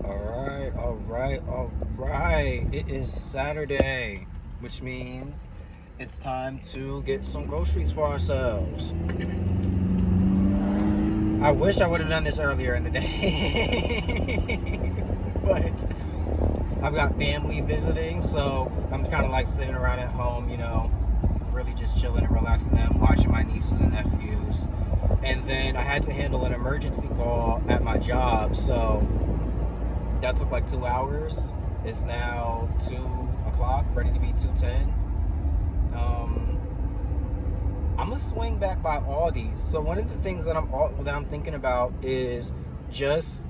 All right. It is Saturday, which means it's time to get some groceries for ourselves. I wish I would have done this earlier in the day, but I've got family visiting, so I'm kind of like sitting around at home, really just chilling and relaxing them, watching my nieces and nephews. And then I had to handle an emergency call at my job, so that took like 2 hours. It's now 2 o'clock, ready to be 2:10. I'm gonna swing back by Aldi's. So one of the things that I'm thinking about is just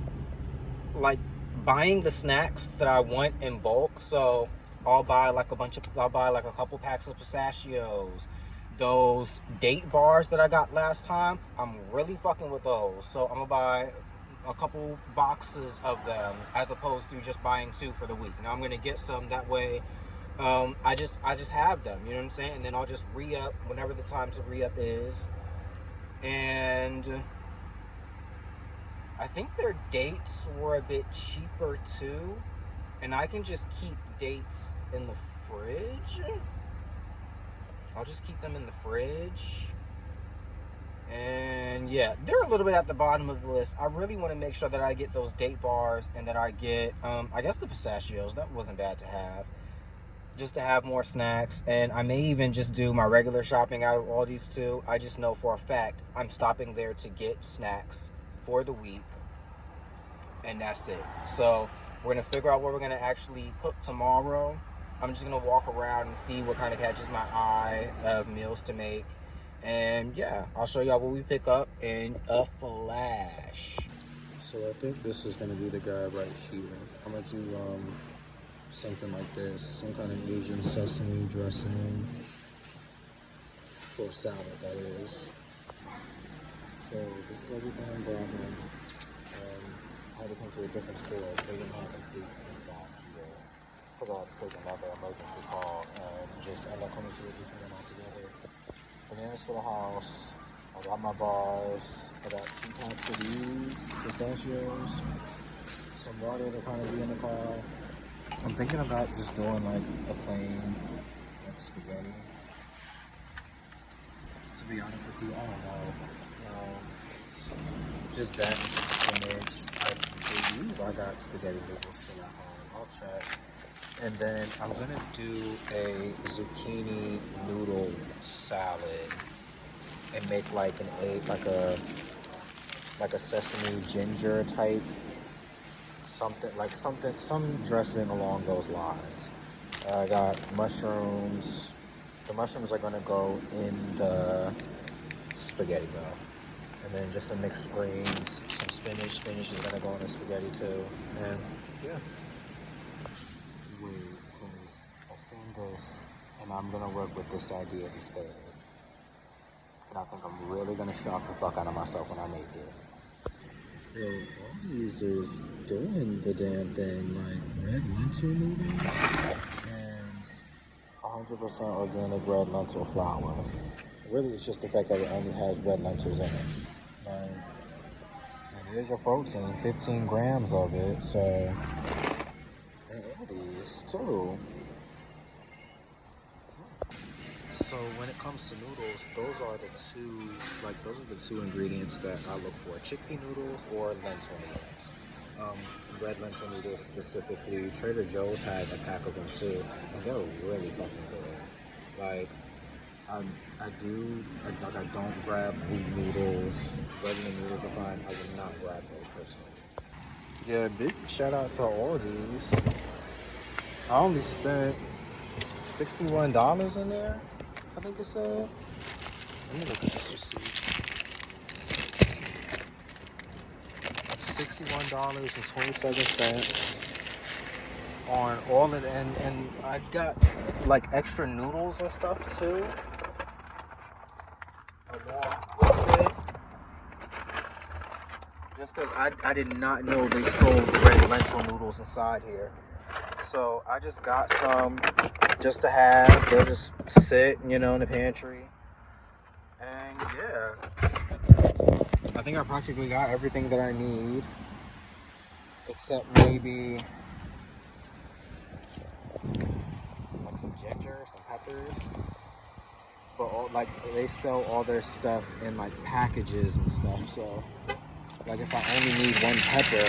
like buying the snacks that I want in bulk. So I'll buy like a couple packs of pistachios. Those date bars that I got last time, I'm really fucking with those. So I'm gonna buy a couple boxes of them as opposed to just buying two for the week. Now I'm gonna get some that way. I just have them, you know what I'm saying? And then I'll just re-up whenever the time to re-up is. And I think their dates were a bit cheaper too. And I can just keep dates in the fridge. I'll just keep them in the fridge. And yeah, they're a little bit at the bottom of the list. I really want to make sure that I get those date bars and that I get, I guess the pistachios. That wasn't bad to have. Just to have more snacks. And I may even just do my regular shopping out of Aldi's too. I just know for a fact I'm stopping there to get snacks for the week. And that's it. So we're going to figure out what we're going to actually cook tomorrow. I'm just going to walk around and see what kind of catches my eye of meals to make. And yeah, I'll show y'all what we pick up in a flash. So I think this is going to be the guy right here. I'm going to do something like this, some kind of Asian sesame dressing for a salad, that is. So this is everything I'm grabbing. I had to come to a different store. They didn't have complete inside here because I had to take another emergency call and just end up coming to a different one altogether. Bananas for the house. I got my bars. I got 2 packs of these pistachios. Some water to kind of be in the car. I'm thinking about just doing like a plain like spaghetti. To be honest with you, I don't know. Just that and some spinach. I believe I got spaghetti noodles still at home. I'll check. And then I'm gonna do a zucchini noodle salad and make like an egg, like a sesame ginger type some dressing along those lines. I got mushrooms. The mushrooms are gonna go in the spaghetti bowl. And then just some mixed greens, some spinach. Spinach is gonna go in the spaghetti too. And yeah. Wait, because I seen this and I'm gonna work with this idea instead. And I think I'm really gonna shock the fuck out of myself when I make it. Yo, Aldi's is doing the damn thing, like red lentil noodles and 100% organic red lentil flour. Really, it's just the fact that it only has red lentils in it. Like, and here's your protein, 15 grams of it, so, and Aldi's too. So when it comes to noodles, those are the two ingredients that I look for: chickpea noodles or lentil noodles. Red lentil noodles specifically, Trader Joe's has a pack of them too, and they're really fucking good. Like, I don't grab wheat noodles. Regular noodles are fine. I would not grab those personally. Yeah, big shout out to Aldi's. I only spent $61 in there, I think it said. Let me look at this receipt. $61.27 on all of it, and I got like extra noodles and stuff too. Along with it. Just because I did not know they sold red lentil noodles inside here. So I just got some just to have. They'll just sit, in the pantry. And yeah, I think I practically got everything that I need. except maybe like some ginger, some peppers. But all, like, they sell all their stuff in like packages and stuff. So like if I only need one pepper,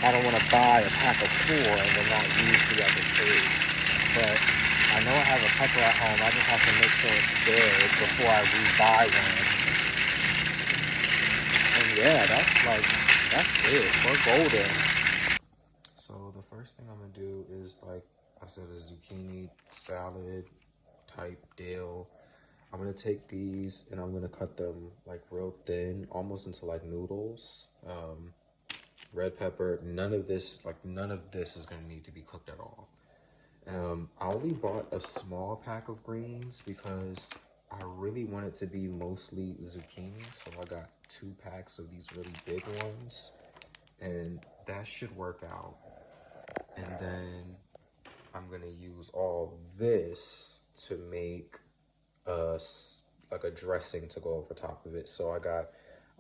I don't want to buy a pack of 4 and then not use the other 3. But I know I have a pepper at home. I just have to make sure it's good before I rebuy one. And yeah, that's it. We're golden. So the first thing I'm gonna do is, like I said, a zucchini salad type deal. I'm gonna take these and I'm gonna cut them like real thin, almost into like noodles. Red pepper, none of this is gonna need to be cooked at all. I only bought a small pack of greens because I really want it to be mostly zucchini. So I got 2 packs of these really big ones, and that should work out. And then I'm gonna use all this to make like a dressing to go over top of it. So I got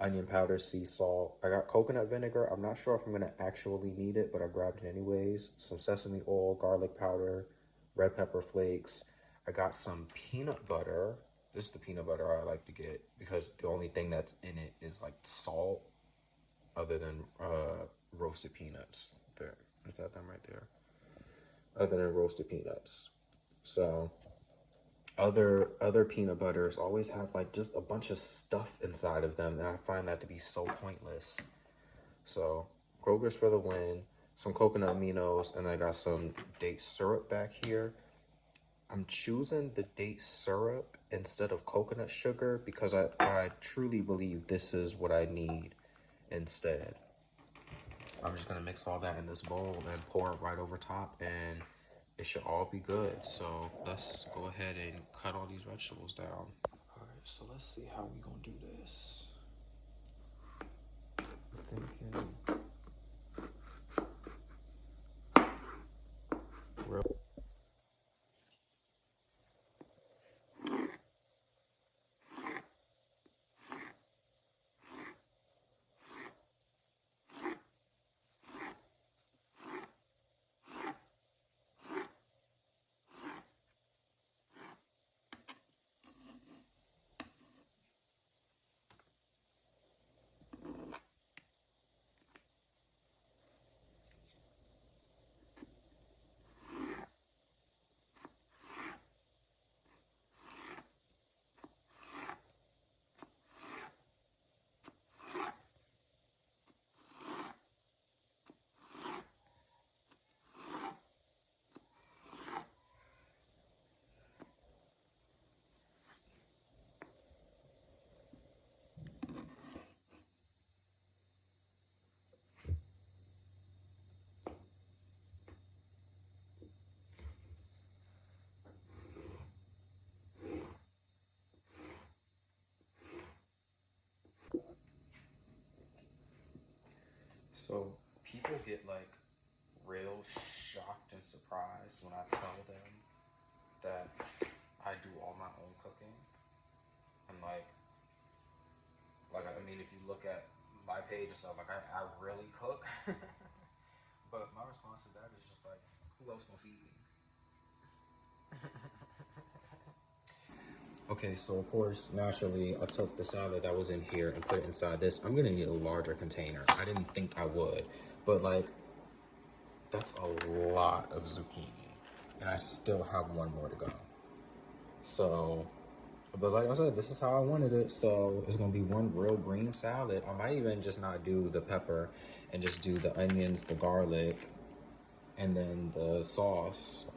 onion powder, sea salt. I got coconut vinegar. I'm not sure if I'm gonna actually need it, but I grabbed it anyways. Some sesame oil, garlic powder, red pepper flakes. I got some peanut butter. This is the peanut butter I like to get because the only thing that's in it is like salt, other than roasted peanuts. There, is that them right there? Other than roasted peanuts. So other peanut butters always have like just a bunch of stuff inside of them, and I find that to be so pointless. So Kroger's for the win. Some coconut aminos, and I got some date syrup back here. I'm choosing the date syrup instead of coconut sugar because I truly believe this is what I need instead. I'm just gonna mix all that in this bowl and pour it right over top, and it should all be good. So let's go ahead and cut all these vegetables down. All right, so let's see how we gonna do this. I'm thinking real. So people get like real shocked and surprised when I tell them that I do all my own cooking. And like I mean, if you look at my page and stuff, like I really cook. But my response to that is just like, who else gonna feed me? Okay, so of course, naturally, I took the salad that was in here and put it inside this. I'm gonna need a larger container. I didn't think I would, but like, that's a lot of zucchini, and I still have one more to go. So, but like I said, this is how I wanted it. So it's gonna be one real green salad. I might even just not do the pepper and just do the onions, the garlic, and then the sauce.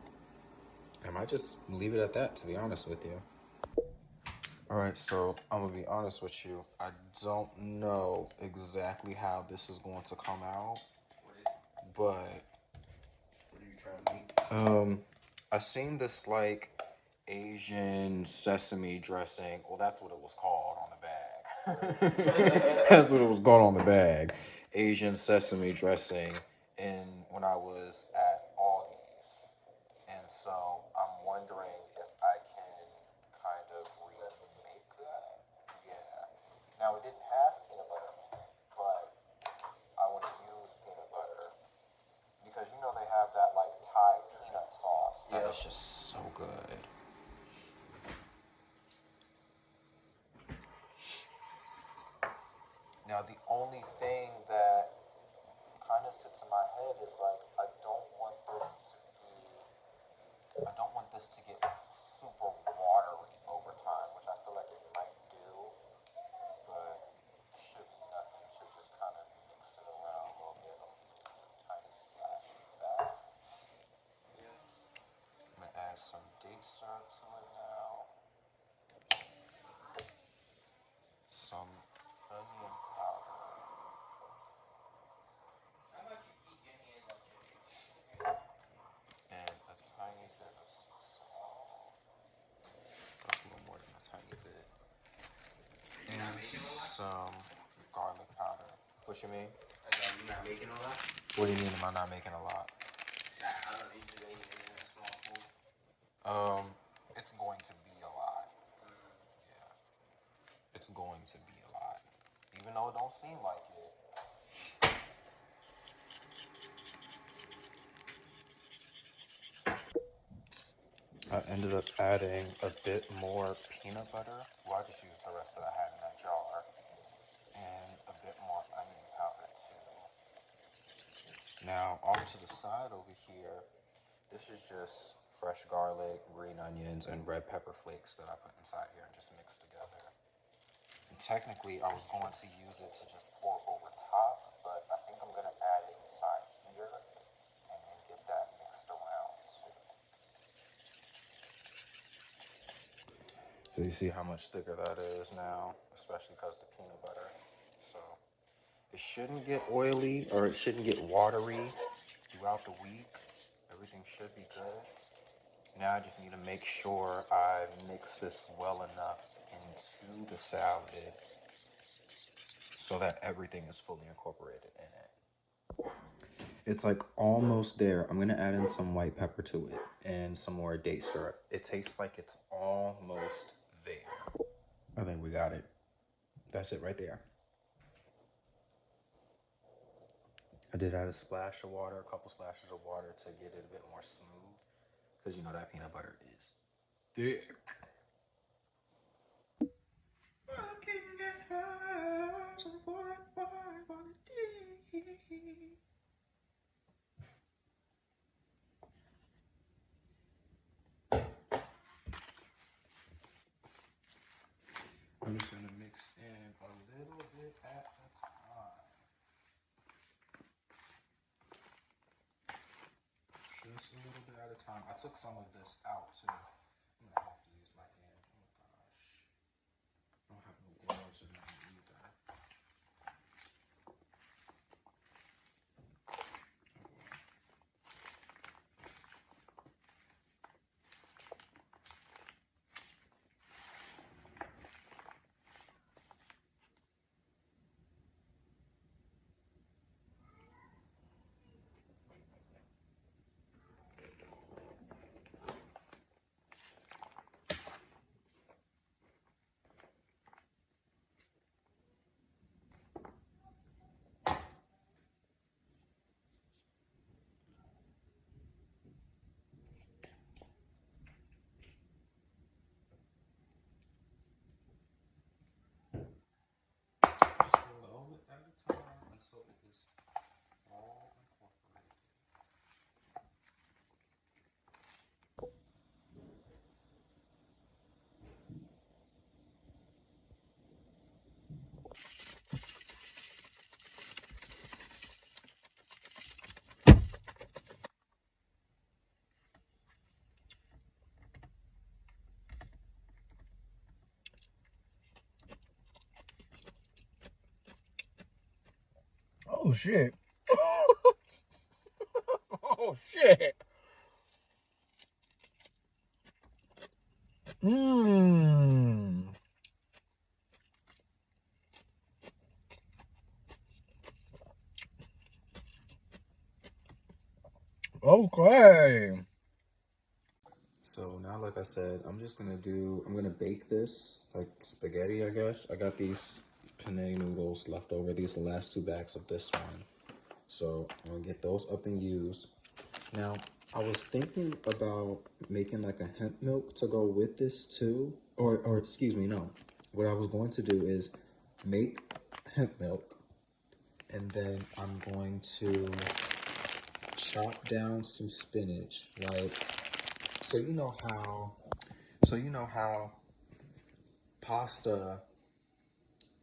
I might just leave it at that, to be honest with you. All right, so I'm gonna be honest with you. I don't know exactly how this is going to come out, but What are you trying to eat? I seen this like Asian sesame dressing. Well, that's what it was called on the bag. That's what it was called on the bag. Asian sesame dressing. And when I was at Aldi's, and so I'm wondering if I can kind of remake that. Yeah. Now it didn't have peanut butter in it, but I want to it's just so good. Now, the only thing that kind of sits in my head is like, I don't want this to get super watery over time, which I feel like it might do, but it should be nothing. It should just kind of mix it around a little bit. There's a tiny splash of that. I'm gonna add some date syrup to it now. Some onion powder. And a tiny bit of salt. That's a little more than a tiny bit. And some garlic powder. What you mean? You're not making all that? What do you mean am I not making a lot? I don't need to make anything that small food. It's going to be a lot. Yeah. It's going to be a lot. Even though it don't seem like it. I ended up adding a bit more peanut butter. Well, I just used the rest that I had in that jar. And a bit more onion powder too. Now, off to the side over here, this is just fresh garlic, green onions, and red pepper flakes that I put inside here and just mixed together. And technically, I was going to use it to just pour over top, but I think I'm going to add it inside here and then get that mixed around too. So you see how much thicker that is now, especially because the peanut butter. So it shouldn't get oily or it shouldn't get watery throughout the week. Everything should be good. Now I just need to make sure I mix this well enough into the salad so that everything is fully incorporated in it. It's like almost there. I'm gonna add in some white pepper to it and some more date syrup. It tastes like it's almost there. I think we got it. That's it right there. I did add a splash of water, a couple splashes of water to get it a bit more smooth, because you know that peanut butter is thick. I'm just gonna mix in a little bit at a time. Just a little bit at a time. I took some of this out too. I'm gonna have to use my hand. Oh gosh. I don't have no gloves or nothing either. Slow it at a time until it is all incorporated. Oh shit. Oh shit. Mmm. Okay. So now, like I said, I'm gonna bake this like spaghetti, I guess. I got these penne noodles left over. These are the last 2 bags of this one. So I'm gonna get those up and used. Now, I was thinking about making like a hemp milk to go with this too. Or excuse me, no. What I was going to do is make hemp milk, and then I'm going to chop down some spinach. Like, so you know how pasta,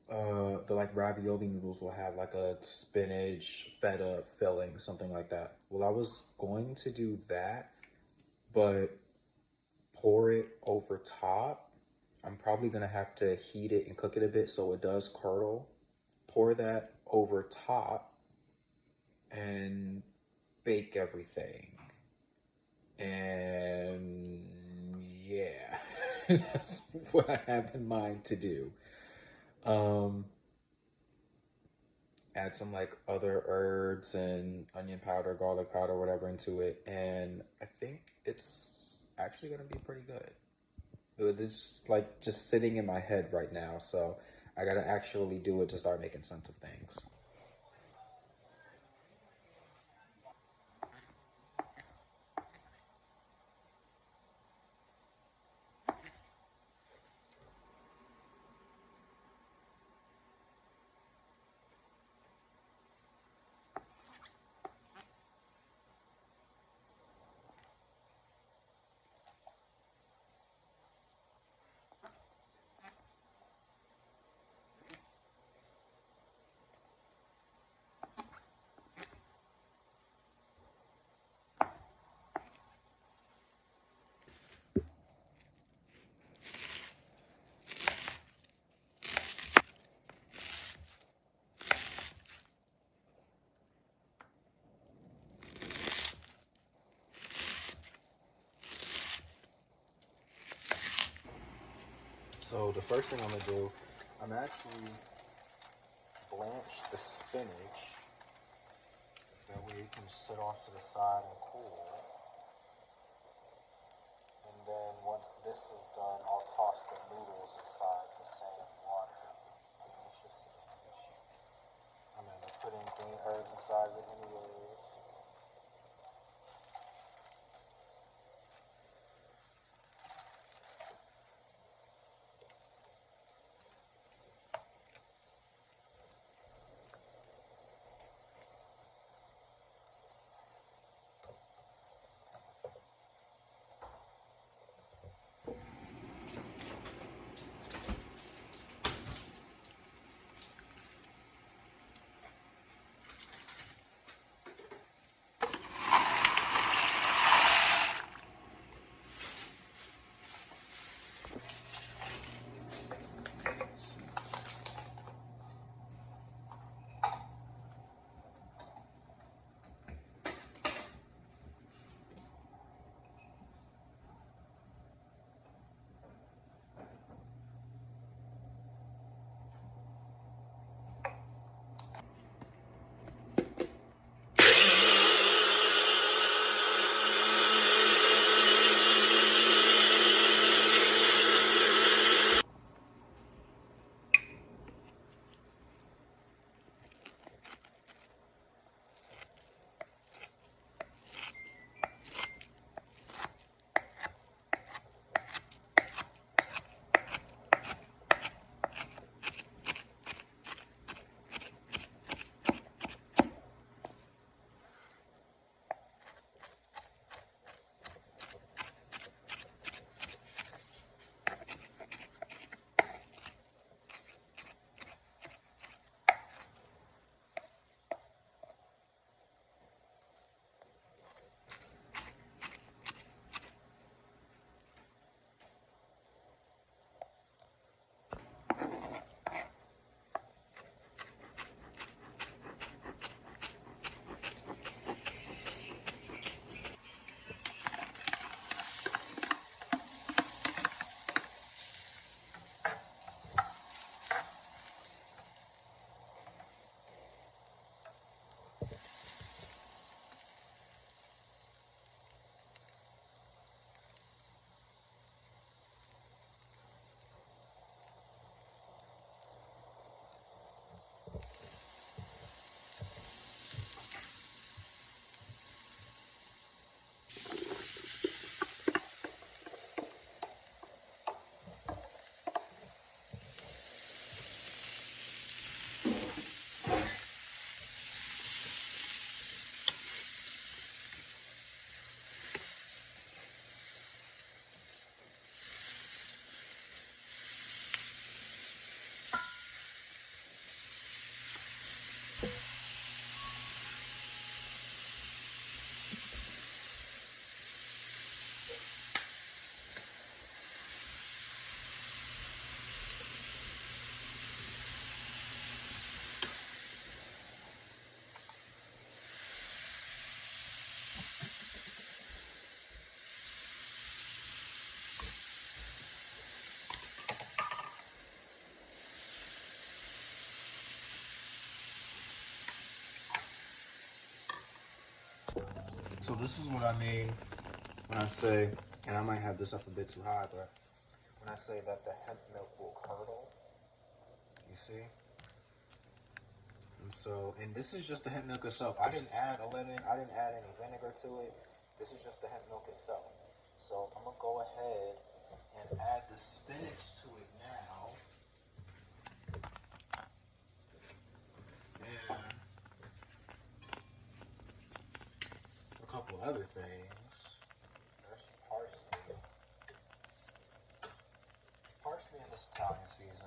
the like ravioli noodles will have like a spinach feta filling, something like that. Well, I was going to do that, but pour it over top. I'm probably gonna have to heat it and cook it a bit so it does curdle. Pour that over top and bake everything. And yeah, that's what I have in mind to do. Um, Add some like other herbs and onion powder, garlic powder, whatever into it, and I think it's actually gonna be pretty good. It's just like just sitting in my head right now, so I gotta actually do it to start making sense of things. So the first thing I'm gonna do, I'm actually blanch the spinach. That way it can sit off to the side and cool. And then once this is done, I'll toss the noodles inside the same water. Delicious spinach. I'm gonna put in green herbs inside of it anyways. So this is what I mean when I say, and I might have this up a bit too high, but when I say that the hemp milk will curdle, you see? And so, and this is just the hemp milk itself. I didn't add a lemon, I didn't add any vinegar to it. This is just the hemp milk itself. So I'm gonna go ahead and add the spinach to it now. And a couple other things. There's some parsley. Parsley in this Italian season.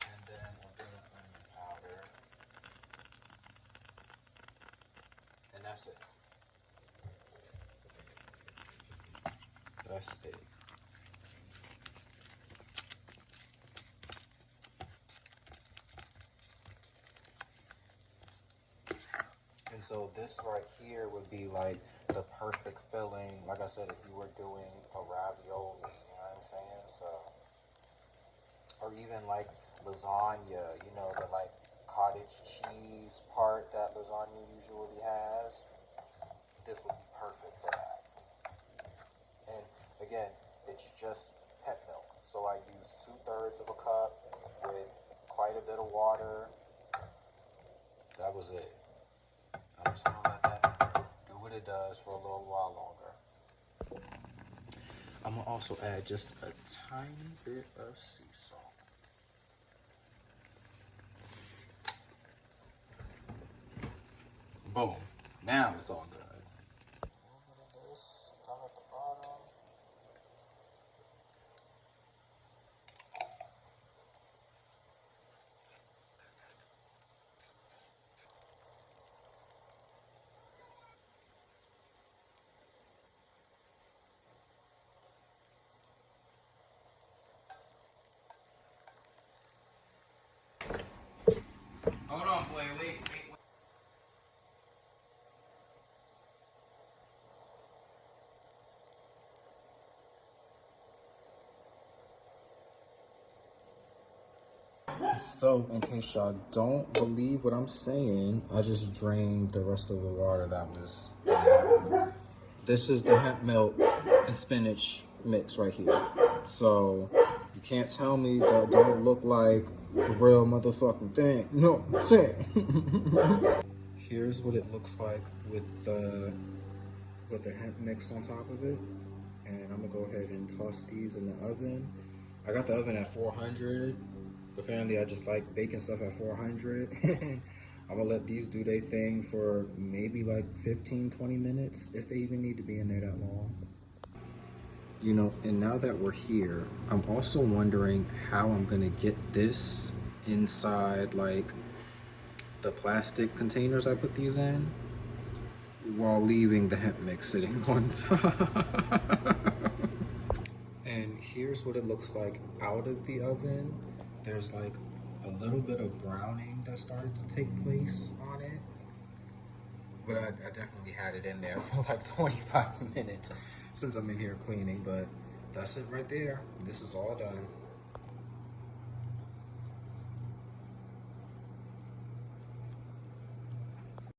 And then a bit of onion powder. And that's it. That's it. And so this right here would be like the perfect filling, like I said, if you were doing a ravioli, you know what I'm saying? So, or even like lasagna, you know, the like cottage cheese part that lasagna usually has. This would be perfect for that. And again, it's just hemp milk. So I use 2/3 of a cup with quite a bit of water. That was it. I'm just gonna let that do what it does for a little while longer. I'm gonna also add just a tiny bit of sea salt. Boom. Now it's all good. A little bit of this down at the bottom. Hold on, boy. Wait. So, in case y'all don't believe what I'm saying, I just drained the rest of the water that was. This is the hemp milk and spinach mix right here. So, you can't tell me that don't look like the real motherfucking thing. No, I'm saying. Here's what it looks like with the hemp mix on top of it. And I'm gonna go ahead and toss these in the oven. I got the oven at 400. Apparently I just like baking stuff at 400. I'm gonna let these do their thing for maybe like 15-20 minutes, if they even need to be in there that long. You know, and now that we're here, I'm also wondering how I'm gonna get this inside like the plastic containers I put these in, while leaving the hemp mix sitting on top. And here's what it looks like out of the oven. There's like a little bit of browning that started to take place on it. But I definitely had it in there for like 25 minutes since I'm in here cleaning. But that's it right there. This is all done.